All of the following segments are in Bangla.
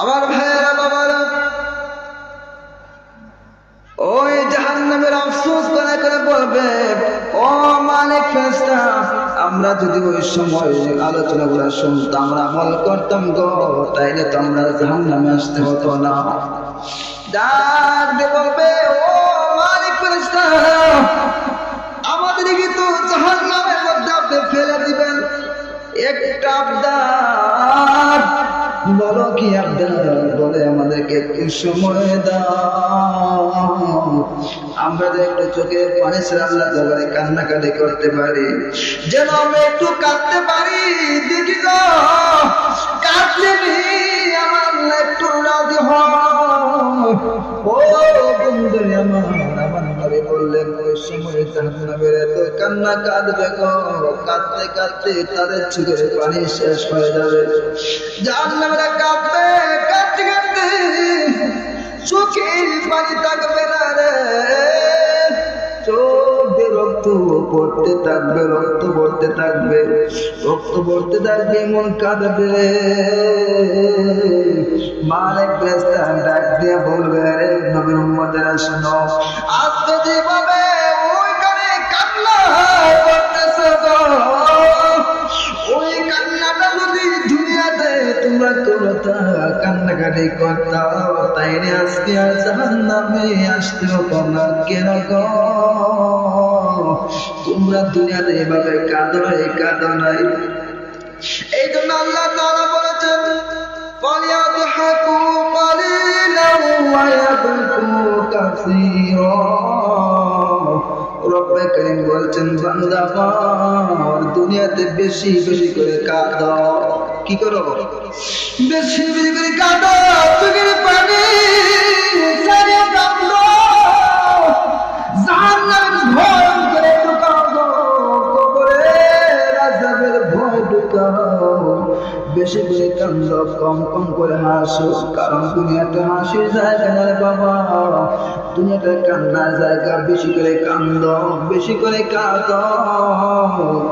আমার ভাইয়েরা বাবারা, ওই জাহান্নামের আফসোস করে করে বলবে, ও মালিক ফেরেশতা, আমরা যদি ওই সময় আলোচনাগুলো শুনতাম, আমল করতাম গো, তাইলে তো আমরা জাহান্নামে আসতে হতো না। ডাক দিয়ে বলবে, ও মালিক ফেরেশতা, আমাদেরকে তো জাহান্নামের মধ্যে আপনি ফেলে দিবেন, একটা আবদার বলো, কি আবদার? বলে আমাদেরকে একটু সময় দাও, আমরা যে একটু চোখের পানি ছেড়ে আল্লাহ দরবারে কান্নাকাটি করতে পারি, যেন আমরা একটু কাঁদতে পারি। দেখি গো, কাঁদলে আমার আল্লাহ একটু রাজি হয়। ও বন্ধুরে আমার নবী বললেন, ওই সময় জাহান্নামের এত কান্না কাঁদবে গো, কাঁদতে কাঁদতে তাদের চোখের পানি শেষ হয়ে যাবে। জাহান্নামীরা কাঁদবে, কাঁদতে কাঁদতে চোখের পানি থাকবে না রে, চোখ দিয়ে রক্ত পড়তে থাকবে, রক্ত পড়তে থাকবে, রক্ত পড়তে থাকবে, মন কাঁদবে। মালিক ফেরেশতা ডাক দিয়ে বলবে, আরে নবীর উম্মতেরা শোনো, আজকে যেভাবে ওইখানে কান্না করতেছে গো, ওই কান্নাটা যদি দুনিয়াতে তোমরা করতা, কান্নাকাটি করতা, তাইলে আজকে আর জাহান্নামে আসতে হতো না। কেন গো? তোমরা দুনিয়াতে এভাবে কাঁদো নাই। এই জন্য আল্লাহ তাআলা বলেছেন, فَلْيَضْحَكُوا قَلِيلًا وَيَبْكُوا كَثِيرًا। রব্বে কারীম বলছেন, বান্দা আমার দুনিয়াতে বেশি বেশি করে কাঁদো। কি করো? বেশি বেশি করে কাঁদো, চোখের পানি ছেড়ে কাঁদো, জাহান্নামের ভয় করে ঢুকাও, কবরের আযাবের ভয় ঢুকাও। বেশি করে কান্দো, কম কম করে হাসো, কারণ দুনিয়াটা হাসির জায়গা নয় বাবা, দুনিয়াটা কান্নার জায়গা। বেশি করে কান্দো, বেশি করে কাঁদো,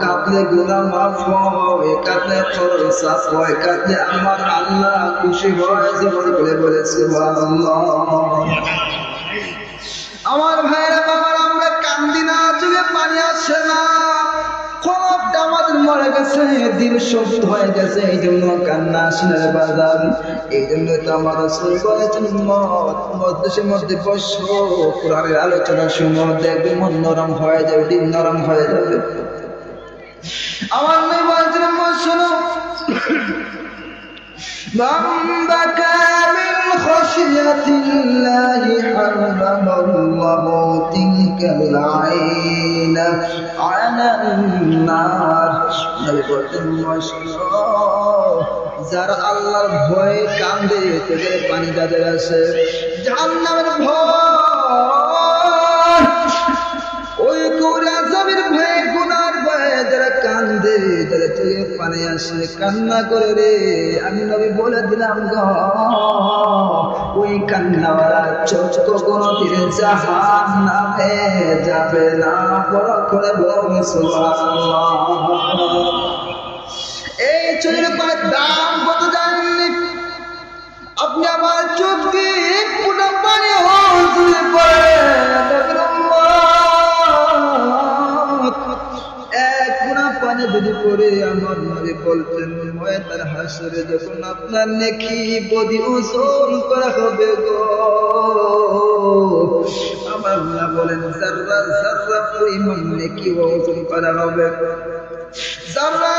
কাঁদলে গুনাহ মাফ হয়, কাঁদলে খরচ সাফ হয়, কাঁদলে আমার আল্লাহ খুশি হয়। যেমন করে বলে সুবহানাল্লাহ। আমার ভাইরা বাবার, আমরা কান্দি না, চোখে পানি আসে না, খবরটা আমাদের মরে গেছে, দিল শক্ত হয়ে গেছে, এই জন্য কান্না আসে না বাজার। এই জন্য তো আমার রাসূল বলেছেন, মজলিসের মধ্যে বসো, কোরআনের আলোচনা শুনো, দেখবে মন নরম হয়ে যাবে, দিল নরম হয়ে যাবে। আমার নবী বলেছেন, শোনো, من بكى من خشية الله حرم الله تلك العين على النار। যারা আল্লাহর ভয়ে কান্দে, চোখের পানি যাদের আছে, জাহান্নামের ভয়, ওই কবরের আযাবের ভয়ে, গুনার ভয়ে যারা কান্দে, যারা চোখে পানি আসে, কান্না করে রে, আমি নবী বলে দিলাম গো, ওই কান্নাওয়ালা চোখ কোনদিন জাহান্নামে যাবে না। বড় করে বলুন সুবহানাল্লাহ। এই চোখের পানির দাম কত জানেননি আপনি? আমার চোখ দিয়ে এক ফোঁটা পানি হয়ে পড়ে, পানি যদি পড়ে, আমার নবী বলতেন, ময়দান হাসরে যখন আপনার নেকি বদি ওজন করা হবে গো, আমার আল্লাহ বলেন, যাররা যাররা পরিমাণ নেকি ওজন করা হবে, যাররা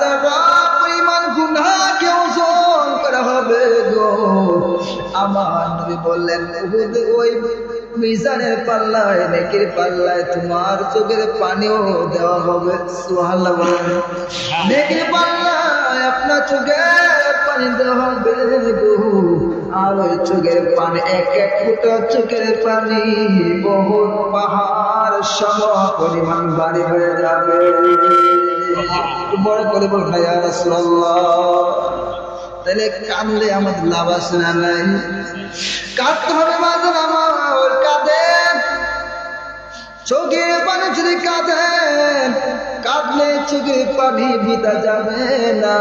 যাররা পরিমাণ গুনাহকে ওজন করা হবে গো। আমার নবী বললেন, ওই মিজানের পাল্লায়, নেকির পাল্লায় তোমার চোখের পানিও দেওয়া হবে। সুবহানাল্লাহ বলেন। নেকির পাল্লায় আপনার চোখের পানি দেওয়া হবে গো, আর ওই চোখের পানি, এক এক ফুটা চোখের পানি বহুত পাহাড় সম পরিমাণ ভারী হয়ে যাবে। বড় করে বলুন ইয়া রাসূলুল্লাহ। তাহলে কাঁদলে আমাদের লাভ আছে না নাই? কাঁদতে হবে মাঝে আমার, কাঁদেন, চোখের পানি যদি কাঁদেন, কাঁদলে চোখের পানি ভিজা যাবে না।